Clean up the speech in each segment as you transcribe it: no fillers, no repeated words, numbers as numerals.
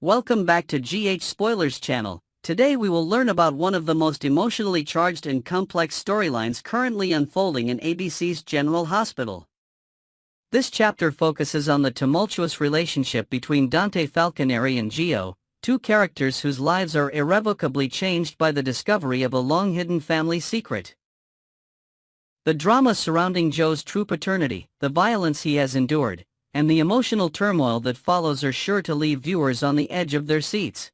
Welcome back to GH Spoilers channel. Today we will learn about one of the most emotionally charged and complex storylines currently unfolding in ABC's General Hospital. This chapter focuses on the tumultuous relationship between Dante Falconeri and Gio, two characters whose lives are irrevocably changed by the discovery of a long-hidden family secret. The drama surrounding Joe's true paternity, the violence he has endured, and the emotional turmoil that follows are sure to leave viewers on the edge of their seats.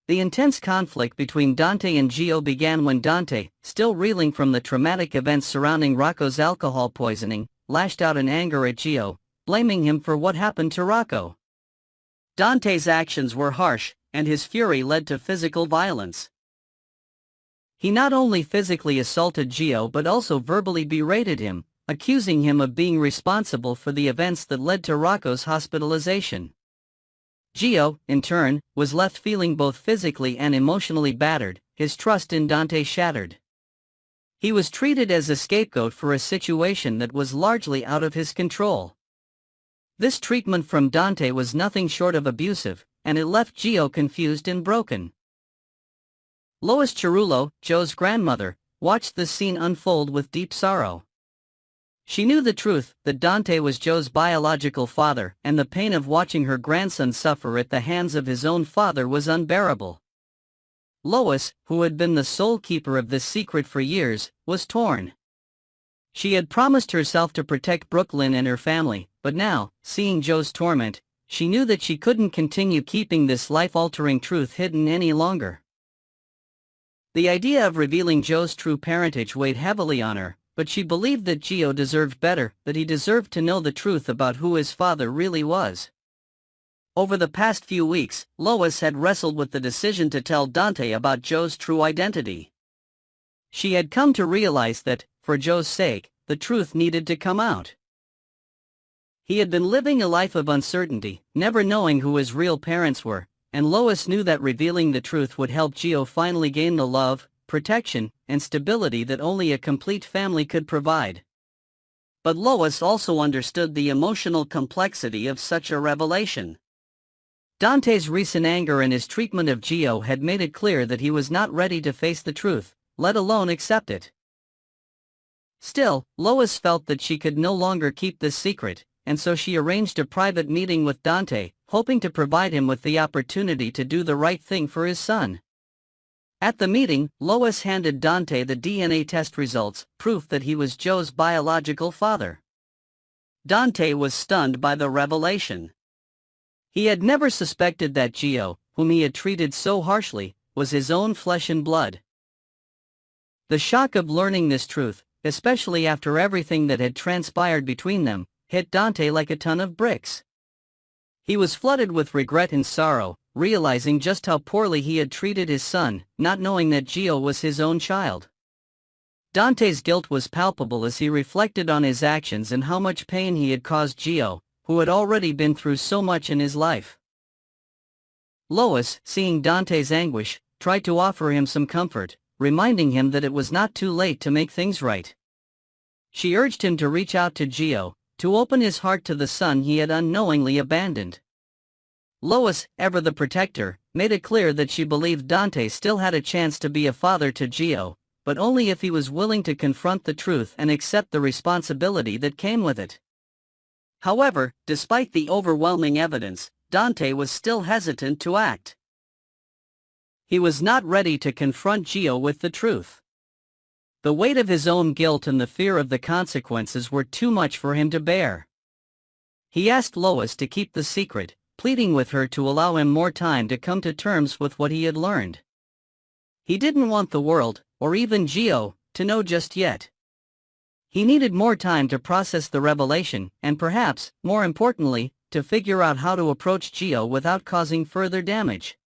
The intense conflict between Dante and Gio began when Dante, still reeling from the traumatic events surrounding Rocco's alcohol poisoning, lashed out in anger at Gio, blaming him for what happened to Rocco. Dante's actions were harsh, and his fury led to physical violence. He not only physically assaulted Gio but also verbally berated him, accusing him of being responsible for the events that led to Rocco's hospitalization. Gio, in turn, was left feeling both physically and emotionally battered, his trust in Dante shattered. He was treated as a scapegoat for a situation that was largely out of his control. This treatment from Dante was nothing short of abusive, and it left Gio confused and broken. Lois, Joe's grandmother, watched this scene unfold with deep sorrow. She knew the truth, that Dante was Joe's biological father, and the pain of watching her grandson suffer at the hands of his own father was unbearable. Lois, who had been the sole keeper of this secret for years, was torn. She had promised herself to protect Brooklyn and her family, but now, seeing Joe's torment, she knew that she couldn't continue keeping this life-altering truth hidden any longer. The idea of revealing Joe's true parentage weighed heavily on her, but she believed that Gio deserved better, that he deserved to know the truth about who his father really was. Over the past few weeks, Lois had wrestled with the decision to tell Dante about Joe's true identity. She had come to realize that, for Joe's sake, the truth needed to come out. He had been living a life of uncertainty, never knowing who his real parents were, and Lois knew that revealing the truth would help Gio finally gain the love, protection, and stability that only a complete family could provide. But Lois also understood the emotional complexity of such a revelation. Dante's recent anger and his treatment of Gio had made it clear that he was not ready to face the truth, let alone accept it. Still, Lois felt that she could no longer keep this secret, and so she arranged a private meeting with Dante, hoping to provide him with the opportunity to do the right thing for his son. At the meeting, Lois handed Dante the DNA test results, proof that he was Joe's biological father. Dante was stunned by the revelation. He had never suspected that Gio, whom he had treated so harshly, was his own flesh and blood. The shock of learning this truth, especially after everything that had transpired between them, hit Dante like a ton of bricks. He was flooded with regret and sorrow, realizing just how poorly he had treated his son, not knowing that Gio was his own child. Dante's guilt was palpable as he reflected on his actions and how much pain he had caused Gio, who had already been through so much in his life. Lois, seeing Dante's anguish, tried to offer him some comfort, reminding him that it was not too late to make things right. She urged him to reach out to Gio, to open his heart to the son he had unknowingly abandoned. Lois, ever the protector, made it clear that she believed Dante still had a chance to be a father to Gio, but only if he was willing to confront the truth and accept the responsibility that came with it. However, despite the overwhelming evidence, Dante was still hesitant to act. He was not ready to confront Gio with the truth. The weight of his own guilt and the fear of the consequences were too much for him to bear. He asked Lois to keep the secret, pleading with her to allow him more time to come to terms with what he had learned. He didn't want the world, or even Gio, to know just yet. He needed more time to process the revelation, and perhaps, more importantly, to figure out how to approach Gio without causing further damage.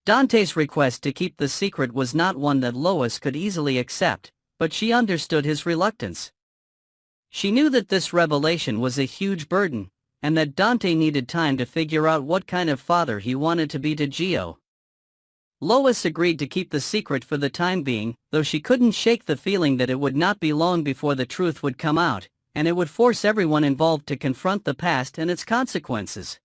Dante's request to keep the secret was not one that Lois could easily accept, but she understood his reluctance. She knew that this revelation was a huge burden, and that Dante needed time to figure out what kind of father he wanted to be to Gio. Lois agreed to keep the secret for the time being, though she couldn't shake the feeling that it would not be long before the truth would come out, and it would force everyone involved to confront the past and its consequences.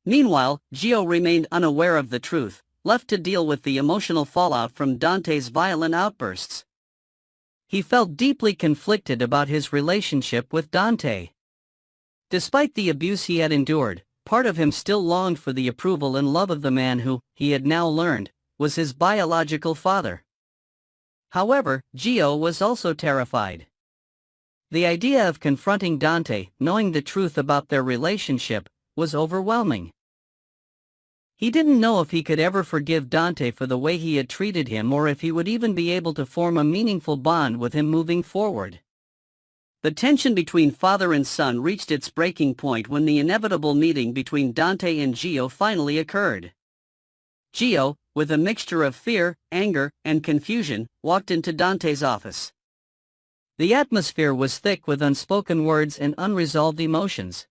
Meanwhile, Gio remained unaware of the truth, left to deal with the emotional fallout from Dante's violent outbursts. He felt deeply conflicted about his relationship with Dante. Despite the abuse he had endured, part of him still longed for the approval and love of the man who, he had now learned, was his biological father. However, Gio was also terrified. The idea of confronting Dante, knowing the truth about their relationship, was overwhelming. He didn't know if he could ever forgive Dante for the way he had treated him or if he would even be able to form a meaningful bond with him moving forward. The tension between father and son reached its breaking point when the inevitable meeting between Dante and Gio finally occurred. Gio, with a mixture of fear, anger, and confusion, walked into Dante's office. The atmosphere was thick with unspoken words and unresolved emotions.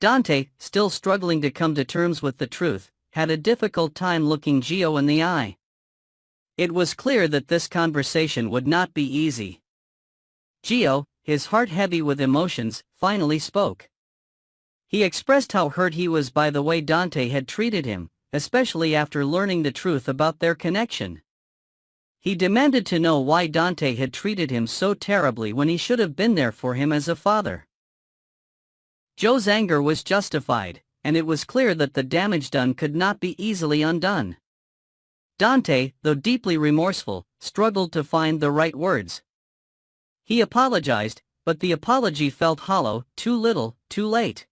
Dante, still struggling to come to terms with the truth, had a difficult time looking Gio in the eye. It was clear that this conversation would not be easy. Gio, his heart heavy with emotions, finally spoke. He expressed how hurt he was by the way Dante had treated him, especially after learning the truth about their connection. He demanded to know why Dante had treated him so terribly when he should have been there for him as a father. Gio's anger was justified, and it was clear that the damage done could not be easily undone. Dante, though deeply remorseful, struggled to find the right words. He apologized, but the apology felt hollow, too little, too late.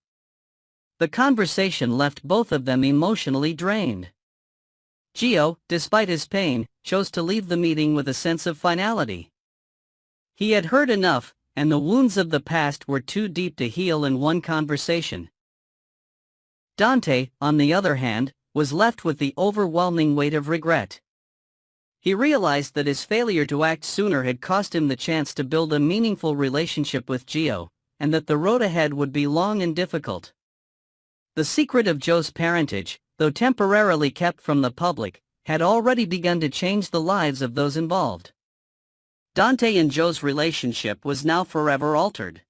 The conversation left both of them emotionally drained. Gio, despite his pain, chose to leave the meeting with a sense of finality. He had heard enough, and the wounds of the past were too deep to heal in one conversation. Dante, on the other hand, was left with the overwhelming weight of regret. He realized that his failure to act sooner had cost him the chance to build a meaningful relationship with Gio, and that the road ahead would be long and difficult. The secret of Gio's parentage, though temporarily kept from the public, had already begun to change the lives of those involved. Dante and Gio's relationship was now forever altered.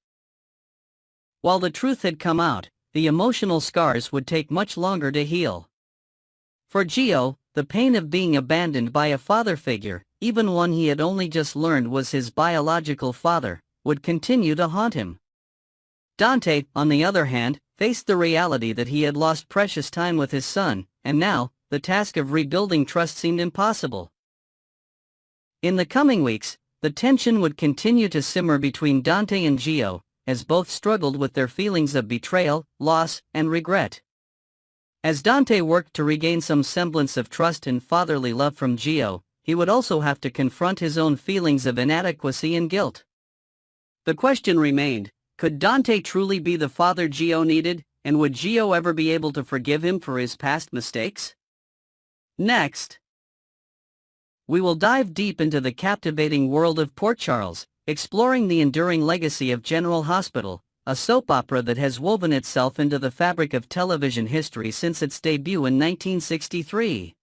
While the truth had come out, the emotional scars would take much longer to heal. For Gio, the pain of being abandoned by a father figure, even one he had only just learned was his biological father, would continue to haunt him. Dante, on the other hand, faced the reality that he had lost precious time with his son, and now, the task of rebuilding trust seemed impossible. In the coming weeks, the tension would continue to simmer between Dante and Gio, as both struggled with their feelings of betrayal, loss, and regret. As Dante worked to regain some semblance of trust and fatherly love from Gio, he would also have to confront his own feelings of inadequacy and guilt. The question remained, could Dante truly be the father Gio needed, and would Gio ever be able to forgive him for his past mistakes? Next, we will dive deep into the captivating world of Port Charles, exploring the enduring legacy of General Hospital, a soap opera that has woven itself into the fabric of television history since its debut in 1963.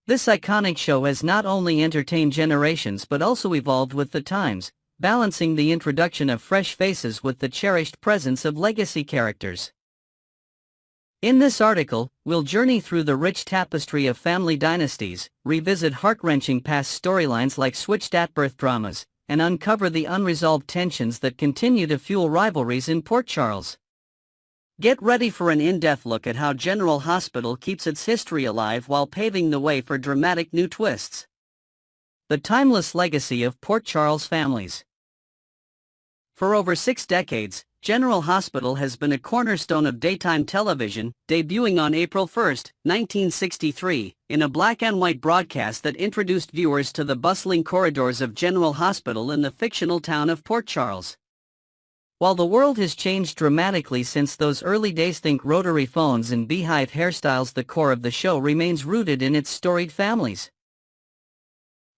This iconic show has not only entertained generations but also evolved with the times, balancing the introduction of fresh faces with the cherished presence of legacy characters. In this article, we'll journey through the rich tapestry of family dynasties, revisit heart-wrenching past storylines like switched at-birth dramas, and uncover the unresolved tensions that continue to fuel rivalries in Port Charles. Get ready for an in-depth look at how General Hospital keeps its history alive while paving the way for dramatic new twists. The timeless legacy of Port Charles families. For over 6 decades, General Hospital has been a cornerstone of daytime television, debuting on April 1, 1963, in a black-and-white broadcast that introduced viewers to the bustling corridors of General Hospital in the fictional town of Port Charles. While the world has changed dramatically since those early days, think rotary phones and beehive hairstyles, the core of the show remains rooted in its storied families.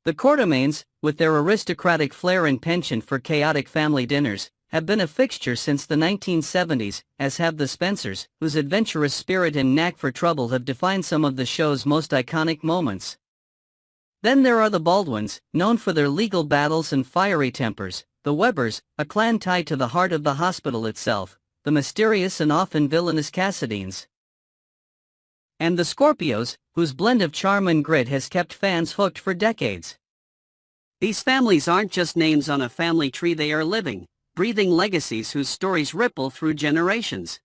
The Quartermains, with their aristocratic flair and penchant for chaotic family dinners, have been a fixture since the 1970s, as have the Spencers, whose adventurous spirit and knack for trouble have defined some of the show's most iconic moments. Then there are the Baldwins, known for their legal battles and fiery tempers, the Webbers, a clan tied to the heart of the hospital itself, the mysterious and often villainous Cassidines. And the Scorpios, whose blend of charm and grit has kept fans hooked for decades. These families aren't just names on a family tree, they are living, breathing legacies whose stories ripple through generations.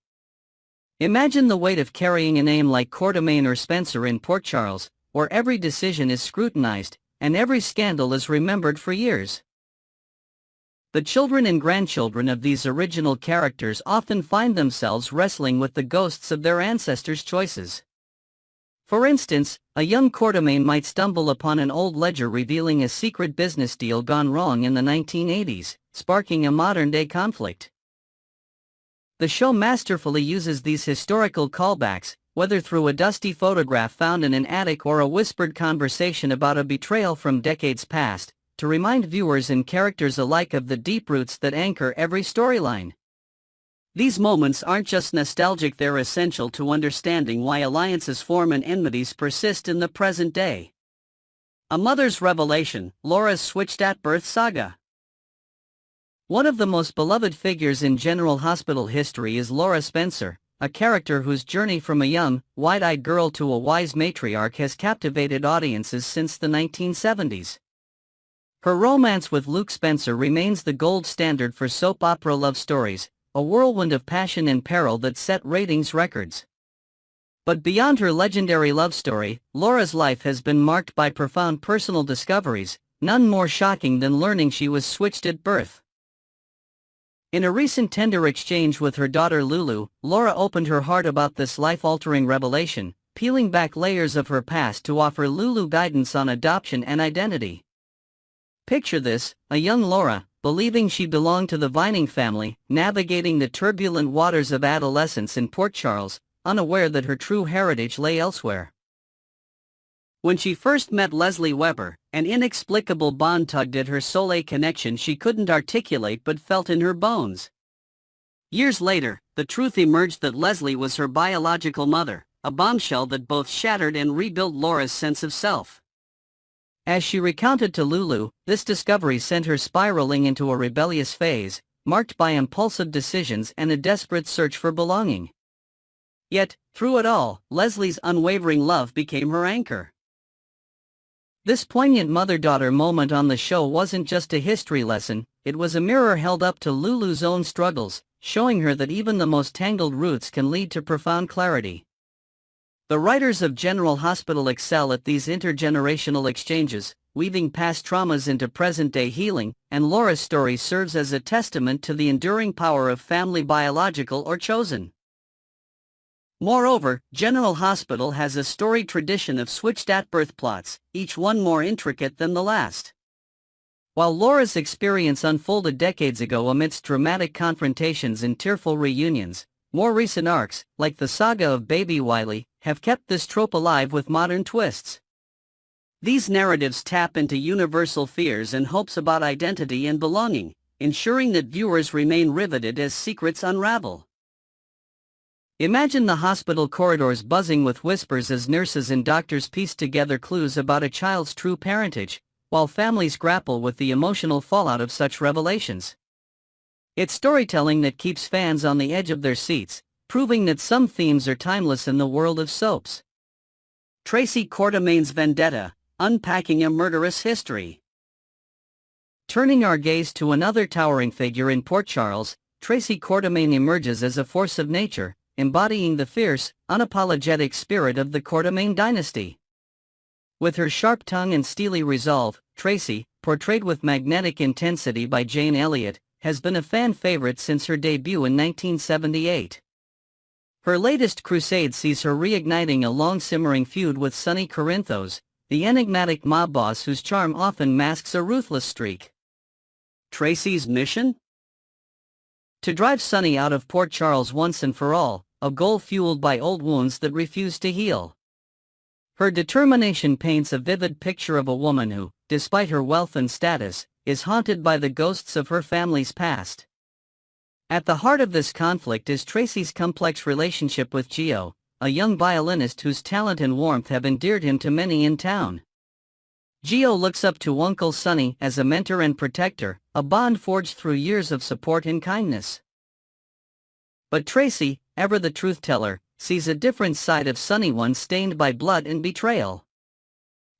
Imagine the weight of carrying a name like Quartermain or Spencer in Port Charles, where every decision is scrutinized, and every scandal is remembered for years. The children and grandchildren of these original characters often find themselves wrestling with the ghosts of their ancestors' choices. For instance, a young Quartermain might stumble upon an old ledger revealing a secret business deal gone wrong in the 1980s, sparking a modern-day conflict. The show masterfully uses these historical callbacks, whether through a dusty photograph found in an attic or a whispered conversation about a betrayal from decades past, to remind viewers and characters alike of the deep roots that anchor every storyline. These moments aren't just nostalgic, they're essential to understanding why alliances form and enmities persist in the present day. A mother's revelation, Laura's switched at birth saga. One of the most beloved figures in General Hospital history is Laura Spencer, a character whose journey from a young, wide-eyed girl to a wise matriarch has captivated audiences since the 1970s. Her romance with Luke Spencer remains the gold standard for soap opera love stories, a whirlwind of passion and peril that set ratings records. But beyond her legendary love story, Laura's life has been marked by profound personal discoveries, none more shocking than learning she was switched at birth. In a recent tender exchange with her daughter Lulu, Laura opened her heart about this life-altering revelation, peeling back layers of her past to offer Lulu guidance on adoption and identity. Picture this, a young Laura, believing she belonged to the Vining family, navigating the turbulent waters of adolescence in Port Charles, unaware that her true heritage lay elsewhere. When she first met Leslie Weber, an inexplicable bond tugged at her soul, a connection she couldn't articulate but felt in her bones. Years later, the truth emerged that Leslie was her biological mother, a bombshell that both shattered and rebuilt Laura's sense of self. As she recounted to Lulu, this discovery sent her spiraling into a rebellious phase, marked by impulsive decisions and a desperate search for belonging. Yet, through it all, Leslie's unwavering love became her anchor. This poignant mother-daughter moment on the show wasn't just a history lesson, it was a mirror held up to Lulu's own struggles, showing her that even the most tangled roots can lead to profound clarity. The writers of General Hospital excel at these intergenerational exchanges, weaving past traumas into present-day healing, and Laura's story serves as a testament to the enduring power of family, biological or chosen. Moreover, General Hospital has a storied tradition of switched-at-birth plots, each one more intricate than the last. While Laura's experience unfolded decades ago amidst dramatic confrontations and tearful reunions, more recent arcs, like the saga of Baby Wiley, have kept this trope alive with modern twists. These narratives tap into universal fears and hopes about identity and belonging, ensuring that viewers remain riveted as secrets unravel. Imagine the hospital corridors buzzing with whispers as nurses and doctors piece together clues about a child's true parentage, while families grapple with the emotional fallout of such revelations. It's storytelling that keeps fans on the edge of their seats, proving that some themes are timeless in the world of soaps. Tracy Quartermain's Vendetta, unpacking a murderous history. Turning our gaze to another towering figure in Port Charles, Tracy Quartermain emerges as a force of nature, embodying the fierce, unapologetic spirit of the Quartermain dynasty. With her sharp tongue and steely resolve, Tracy, portrayed with magnetic intensity by Jane Elliott, has been a fan favorite since her debut in 1978. Her latest crusade sees her reigniting a long-simmering feud with Sonny Corinthos, the enigmatic mob boss whose charm often masks a ruthless streak. Tracy's mission? To drive Sonny out of Port Charles once and for all, a goal fueled by old wounds that refuse to heal. Her determination paints a vivid picture of a woman who, despite her wealth and status, is haunted by the ghosts of her family's past. At the heart of this conflict is Tracy's complex relationship with Gio, a young violinist whose talent and warmth have endeared him to many in town. Gio looks up to Uncle Sonny as a mentor and protector, a bond forged through years of support and kindness. But Tracy, ever the truth teller, sees a different side of Sunny, one stained by blood and betrayal.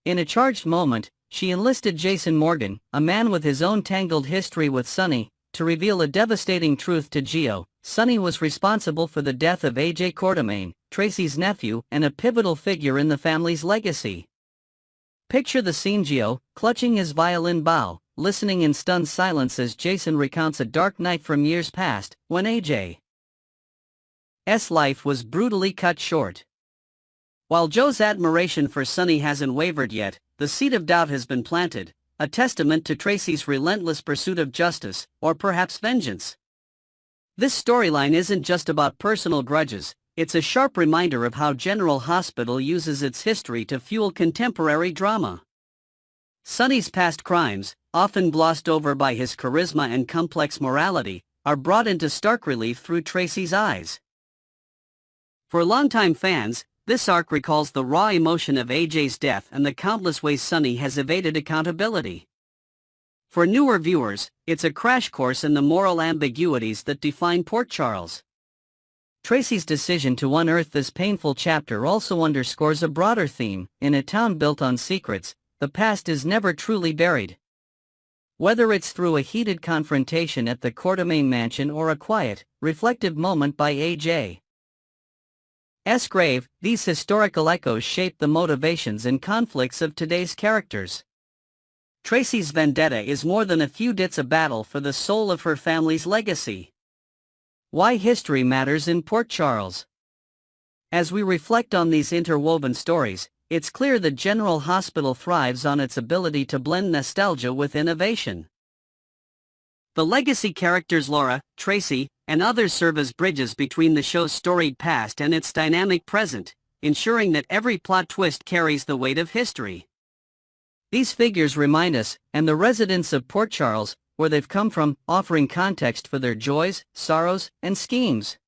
In a charged moment, she enlisted Jason Morgan, a man with his own tangled history with Sunny, to reveal a devastating truth to Gio. Sunny was responsible for the death of A.J. Quartermain, Tracy's nephew and a pivotal figure in the family's legacy. Picture the scene: Gio, clutching his violin bow, listening in stunned silence as Jason recounts a dark night from years past, when A.J.'s life was brutally cut short. While Joe's admiration for Sunny hasn't wavered yet, the seed of doubt has been planted, a testament to Tracy's relentless pursuit of justice, or perhaps vengeance. This storyline isn't just about personal grudges, it's a sharp reminder of how General Hospital uses its history to fuel contemporary drama. Sunny's past crimes, often glossed over by his charisma and complex morality, are brought into stark relief through Tracy's eyes. For longtime fans, this arc recalls the raw emotion of A.J.'s death and the countless ways Sunny has evaded accountability. For newer viewers, it's a crash course in the moral ambiguities that define Port Charles. Tracy's decision to unearth this painful chapter also underscores a broader theme: in a town built on secrets, the past is never truly buried. Whether it's through a heated confrontation at the Quartermain mansion or a quiet, reflective moment by A.J.'s grave, these historical echoes shape the motivations and conflicts of today's characters. Tracy's vendetta is more than a feud, it's a battle for the soul of her family's legacy. Why history matters in Port Charles. As we reflect on these interwoven stories, it's clear that General Hospital thrives on its ability to blend nostalgia with innovation. The legacy characters Laura, Tracy, and others serve as bridges between the show's storied past and its dynamic present, ensuring that every plot twist carries the weight of history. These figures remind us, and the residents of Port Charles, where they've come from, offering context for their joys, sorrows, and schemes.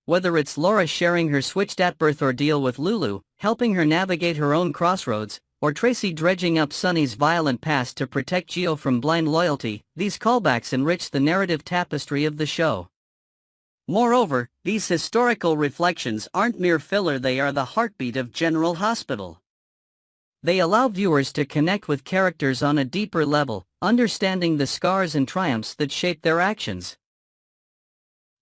Whether it's Laura sharing her switched-at-birth ordeal with Lulu, helping her navigate her own crossroads, or Tracy dredging up Sunny's violent past to protect Gio from blind loyalty, these callbacks enrich the narrative tapestry of the show. Moreover, these historical reflections aren't mere filler, they are the heartbeat of General Hospital. They allow viewers to connect with characters on a deeper level, understanding the scars and triumphs that shape their actions.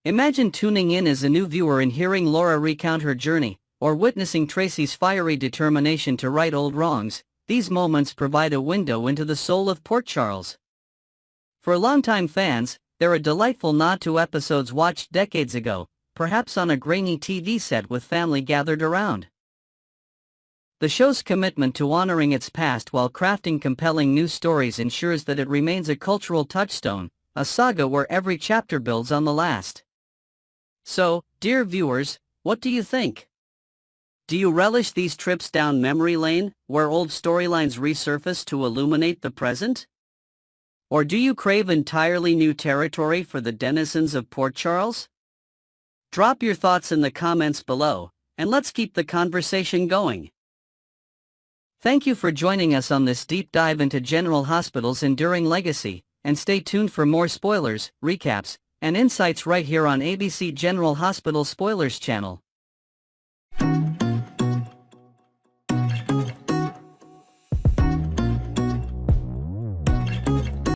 Imagine tuning in as a new viewer and hearing Laura recount her journey, or witnessing Tracy's fiery determination to right old wrongs. These moments provide a window into the soul of Port Charles. For longtime fans, they're a delightful nod to episodes watched decades ago, perhaps on a grainy TV set with family gathered around. The show's commitment to honoring its past while crafting compelling new stories ensures that it remains a cultural touchstone, a saga where every chapter builds on the last. So, dear viewers, what do you think? Do you relish these trips down memory lane, where old storylines resurface to illuminate the present? Or do you crave entirely new territory for the denizens of Port Charles? Drop your thoughts in the comments below, and let's keep the conversation going. Thank you for joining us on this deep dive into General Hospital's enduring legacy, and stay tuned for more spoilers, recaps, and insights right here on ABC General Hospital Spoilers channel.